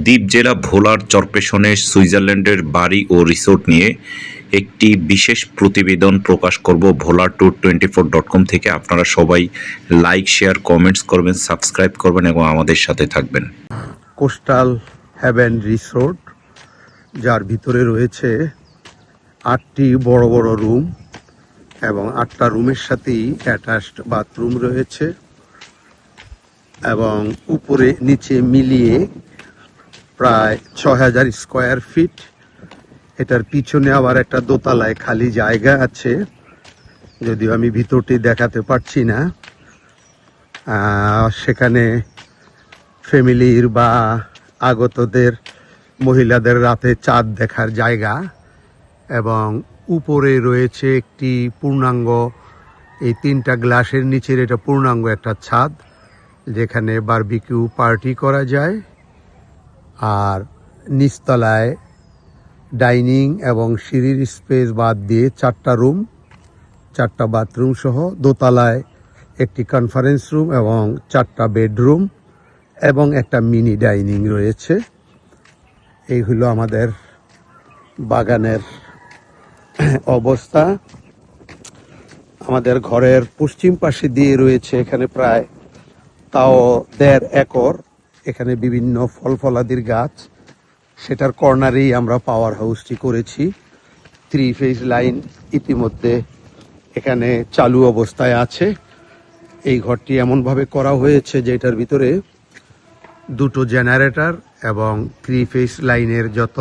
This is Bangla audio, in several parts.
দ্বীপ জেলা ভোলার চরপেশনে সুইজারল্যান্ডের বাড়ি ও রিসোর্ট নিয়ে একটি বিশেষ প্রতিবেদন প্রকাশ করব ভোলা ট্যুর 24.com থেকে। আপনারা সবাই লাইক, শেয়ার, কমেন্টস করবেন, সাবস্ক্রাইব করবেন এবং আমাদের সাথে থাকবেন। কোস্টাল হেভেন রিসোর্ট, যার ভিতরে রয়েছে 8টি বড় বড় রুম এবং 8টা রুমের সাথেই অ্যাটাচড বাথরুম রয়েছে এবং উপরে নিচে মিলিয়ে প্রায় 6000 স্কোয়ার ফিট। এটার পিছনে আবার একটা দোতলায় খালি জায়গা আছে, যদিও আমি ভিতরটি দেখাতে পারছি না। সেখানে ফ্যামিলির বা আগতদের মহিলাদের রাতে চাঁদ দেখার জায়গা এবং উপরে রয়েছে একটি পূর্ণাঙ্গ, এই 3টা গ্লাসের নিচের এটা পূর্ণাঙ্গ একটা ছাদ, যেখানে বারবিকিউ পার্টি করা যায়। আর নিচতলায় ডাইনিং এবং সিঁড়ির স্পেস বাদ দিয়ে 4টা রুম, 4টা বাথরুম সহ দোতলায় একটি কনফারেন্স রুম এবং 4টা বেডরুম এবং একটা মিনি ডাইনিং রয়েছে। এই হলো আমাদের বাগানের অবস্থা। আমাদের ঘরের পশ্চিম পাশে দিয়ে রয়েছে এখানে প্রায় 1.5 একর, এখানে বিভিন্ন ফল ফলাদির গাছ। সেটার কর্নারেই আমরা পাওয়ার হাউসটি করেছি। 3 ফেজ লাইন ইতিমধ্যে এখানে চালু অবস্থায় আছে। এই ঘরটি এমনভাবে করা হয়েছে যে এটার ভিতরে 2টো জেনারেটর এবং 3 ফেজ লাইনের যত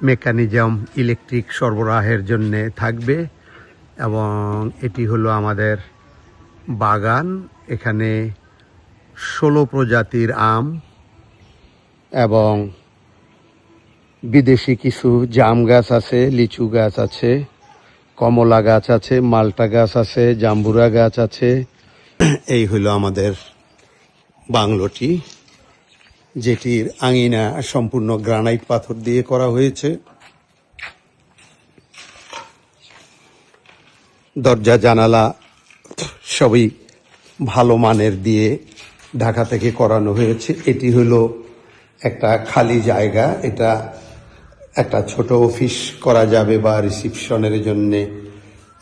মেকানিজম ইলেকট্রিক সরবরাহের জন্য থাকবে। এবং এটি হলো আমাদের বাগান। এখানে 16 প্রজাতির আম এবং বিদেশি কিছু জাম গাছ আছে, লিচু গাছ আছে, কমলা গাছ আছে, মালটা গাছ আছে, জাম্বুরা গাছ আছে। এই হলো আমাদের বাংলোটি, যেটির আঙিনা সম্পূর্ণ গ্রানাইট পাথর দিয়ে করা হয়েছে। দরজা জানালা সবই ভালো মানের দিয়ে ঢাকা থেকে করানো হয়েছে। এটি হলো একটা খালি জায়গা, এটা একটা ছোট অফিস করা যাবে বা রিসিপশনের জন্যে।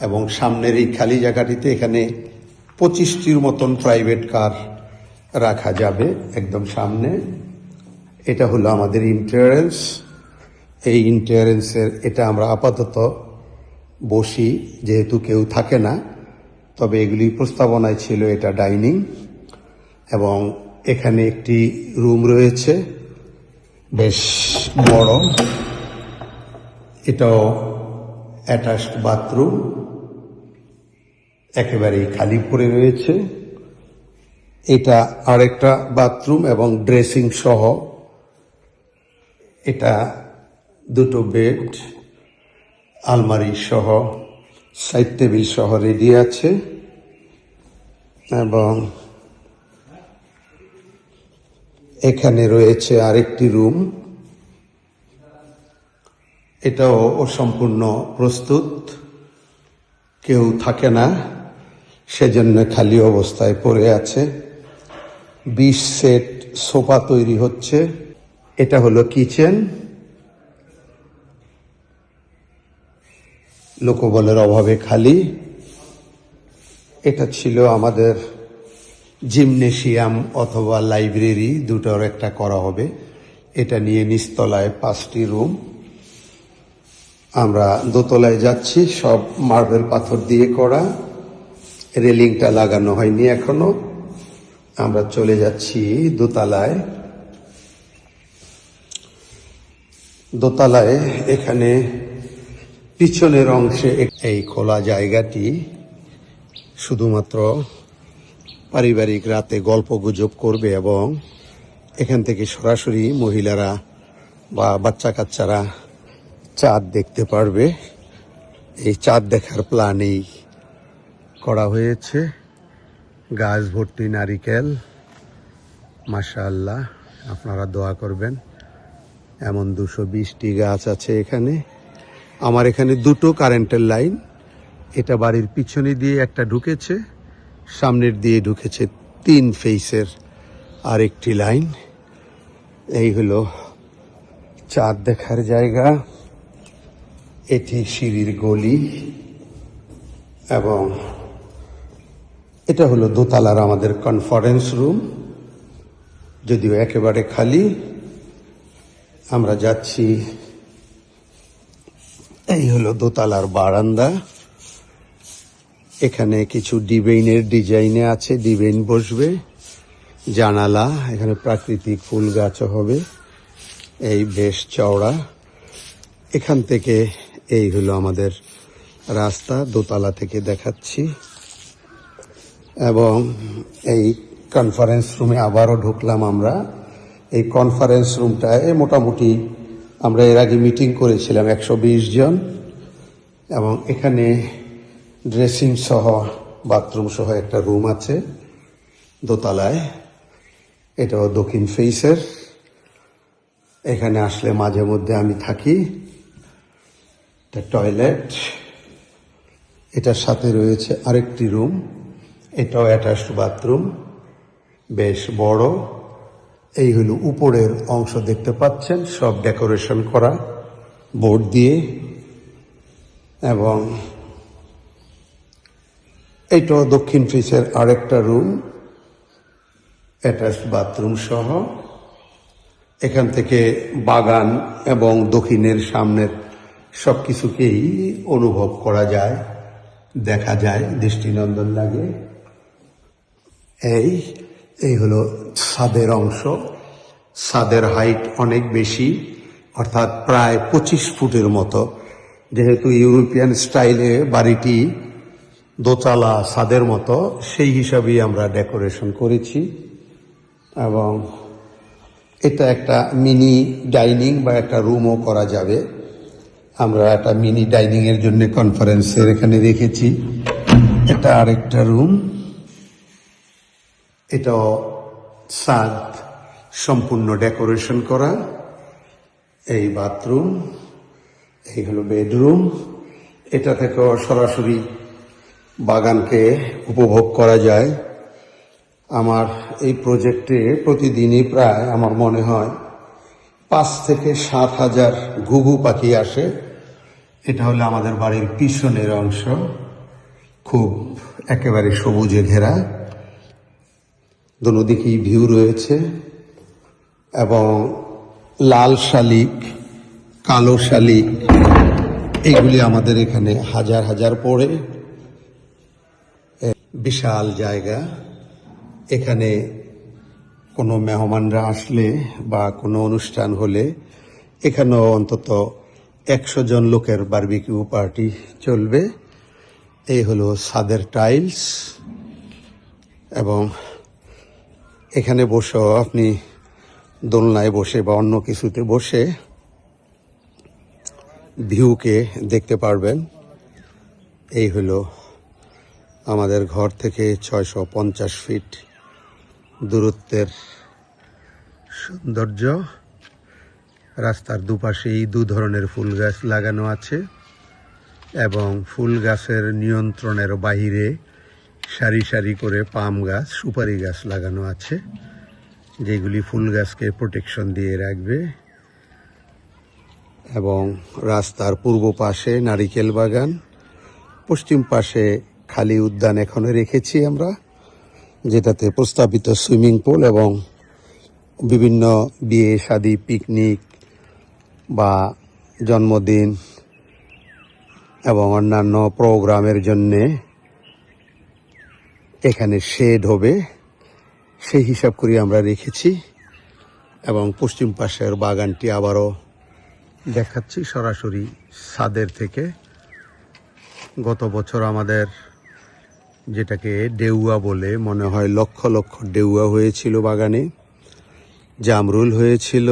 এবং সামনের এই খালি জায়গাটিতে এখানে 25টির মতন প্রাইভেট কার রাখা যাবে একদম সামনে। এটা হলো আমাদের ইন্টেরিয়র। এই ইন্টেরিয়রের এটা আমরা আপাতত বসি, যেহেতু কেউ থাকে না। তবে এগুলি প্রস্তাবনায় ছিল এটা ডাইনিং এবং এখানে একটি রুম রয়েছে বেশ বড়, এটাও অ্যাটাচড বাথরুম, একেবারেই খালি পড়ে রয়েছে। এটা আরেকটা বাথরুম এবং ড্রেসিং সহ, এটা 2টো বেড, আলমারি সহ, সাইড টেবিল সহ রেডি আছে। এবং এখানে রয়েছে আরেকটি রুম, এটাও সম্পূর্ণ প্রস্তুত, কেউ থাকে না, সেজন্য খালি অবস্থায় পড়ে আছে। 20 সেট সোফা তৈরি হচ্ছে। এটা হলো কিচেন, লোকবলের অভাবে খালি। এটা ছিল আমাদের জিমনেশিয়াম অথবা লাইব্রেরি, দুটোর একটা করা হবে। এটা নিয়ে নিচতলায় 5টি রুম। আমরা দোতলায় যাচ্ছি, সব মার্বেল পাথর দিয়ে করা, রেলিংটা লাগানো হয়নি এখনো। আমরা চলে যাচ্ছি দোতলায়। দোতলায় এখানে পিছনের অংশে এই খোলা জায়গাটি শুধুমাত্র পারিবারিক রাতে গল্প গুজব করবে এবং এখান থেকে সরাসরি মহিলারা বা বাচ্চা কাচ্চারা চাঁদ দেখতে পারবে। এই চাঁদ দেখার প্ল্যানেই করা হয়েছে। গাছ ভর্তি নারিকেল, মাশাআল্লাহ, আপনারা দোয়া করবেন। এমন 220টি গাছ আছে এখানে। আমার এখানে 2টো কারেন্টের লাইন, এটা বাড়ির পিছনে দিয়ে একটা ঢুকেছে, সামনের দিয়ে ঢুকেছে 3 ফেসের আরেকটি লাইন। এই হলো চাঁদ দেখার জায়গা, এটি সিঁড়ির গলি, এবং এটা হলো দোতলার আমাদের কনফারেন্স রুম, যদিও একেবারে খালি। আমরা যাচ্ছি, এই হলো দোতলার বারান্দা। এখানে কিছু ডিজাইনের ডিজাইনে আছে, ডিজাইন বসবে। জানালা, এখানে প্রাকৃতিক ফুল গাছও হবে, এই বেশ চওড়া। এখান থেকে এই হলো আমাদের রাস্তা, দোতলা থেকে দেখাচ্ছি। এবং এই কনফারেন্স রুমে আবারও ঢুকলাম আমরা। এই কনফারেন্স রুমটায় মোটামুটি আমরা এর আগে মিটিং করেছিলাম 120 জন, এবং এখানে ড্রেসিং সহ বাথরুম সহ একটা রুম আছে দোতলায়। এটাও দক্ষিণ ফেসের। এখানে আসলে মাঝে মধ্যে আমি থাকি। এটা টয়লেট, এটার সাথে রয়েছে আরেকটি রুম, এটাও অ্যাটাচড বাথরুম, বেশ বড়। এই হলো উপরের অংশ, দেখতে পাচ্ছেন সব ডেকোরেশন করা বোর্ড দিয়ে। এবং এইটাও দক্ষিণ ফেসের আরেকটা রুম, অ্যাটাচড বাথরুম সহ। এখান থেকে বাগান এবং দক্ষিণের সামনের সবকিছুকেই অনুভব করা যায়, দেখা যায়, দৃষ্টিনন্দন লাগে। এই হলো ছাদের অংশ। ছাদের হাইট অনেক বেশি, অর্থাৎ প্রায় 25 ফুটের মতো। যেহেতু ইউরোপিয়ান স্টাইলে বাড়িটি দোতলা ছাদের মতো, সেই হিসাবেই আমরা ডেকোরেশন করেছি। এবং এটা একটা মিনি ডাইনিং বা একটা রুমও করা যাবে। আমরা একটা মিনি ডাইনিং এর জন্য কনফারেন্সের এখানে রেখেছি। এটা আরেকটা রুম, এটাও ছাদ সম্পূর্ণ ডেকোরেশন করা। এই বাথরুম, এই হলো বেডরুম। এটা থেকেও সরাসরি বাগানকে উপভোগ করা যায়। আমার এই প্রজেক্টে প্রতিদিনই প্রায় আমার মনে হয় 5 থেকে 7 হাজার ঘুঘু পাখি আসে। এটা হলো আমাদের বাড়ির পিছনের অংশ, খুব একেবারে সবুজে ঘেরা, দোনোদিকেই ভিউ রয়েছে। এবং লাল শালিক, কালো শালিক, এগুলি আমাদের এখানে হাজার হাজার পড়ে। বিশাল জায়গা। এখানে কোনো মেহমানরা আসলে বা কোনো অনুষ্ঠান হলে এখানেও অন্তত 100 জন লোকের বারবিকিউ পার্টি চলবে। এই হলো ছাদের টাইলস। এবং এখানে বসেও আপনি দোলনায় বসে বা অন্য কিছুতে বসে ভিউকে দেখতে পারবেন। এই হলো আমাদের ঘর থেকে 650 ফিট দূরত্বের সৌন্দর্য। রাস্তার দুপাশেই 2 ধরনের ফুল গাছ লাগানো আছে, এবং ফুল গাছের নিয়ন্ত্রণের বাইরে সারি সারি করে পাম গাছ, সুপারি গাছ লাগানো আছে, যেগুলি ফুল গাছকে প্রোটেকশন দিয়ে রাখবে। এবং রাস্তার পূর্ব পাশে নারিকেল বাগান, পশ্চিম পাশে খালি উদ্যান এখনো রেখেছি আমরা, যেটাতে প্রস্তাবিত সুইমিং পুল এবং বিভিন্ন বিয়ে শাদী, পিকনিক বা জন্মদিন এবং অন্যান্য প্রোগ্রামের জন্যে এখানে শেড হবে, সেই হিসাব করে আমরা রেখেছি। এবং পশ্চিম পাশের বাগানটি আবারও দেখাচ্ছি সরাসরি ছাদের থেকে। গত বছর আমাদের যেটাকে ডেউয়া বলে, মনে হয় লক্ষ লক্ষ ডেউয়া হয়েছিল বাগানে, জামরুল হয়েছিল।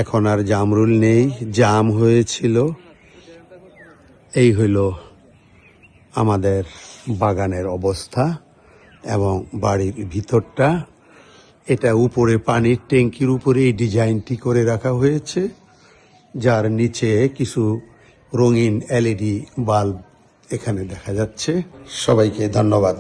এখন আর জামরুল নেই, জাম হয়েছিল। এই হইল আমাদের বাগানের অবস্থা এবং বাড়ির ভিতরটা। এটা উপরে পানির ট্যাঙ্কির উপরে এই ডিজাইনটি করে রাখা হয়েছে, যার নিচে কিছু রঙিন LED বাল্ব এখানে দেখা যাচ্ছে। সবাইকে ধন্যবাদ।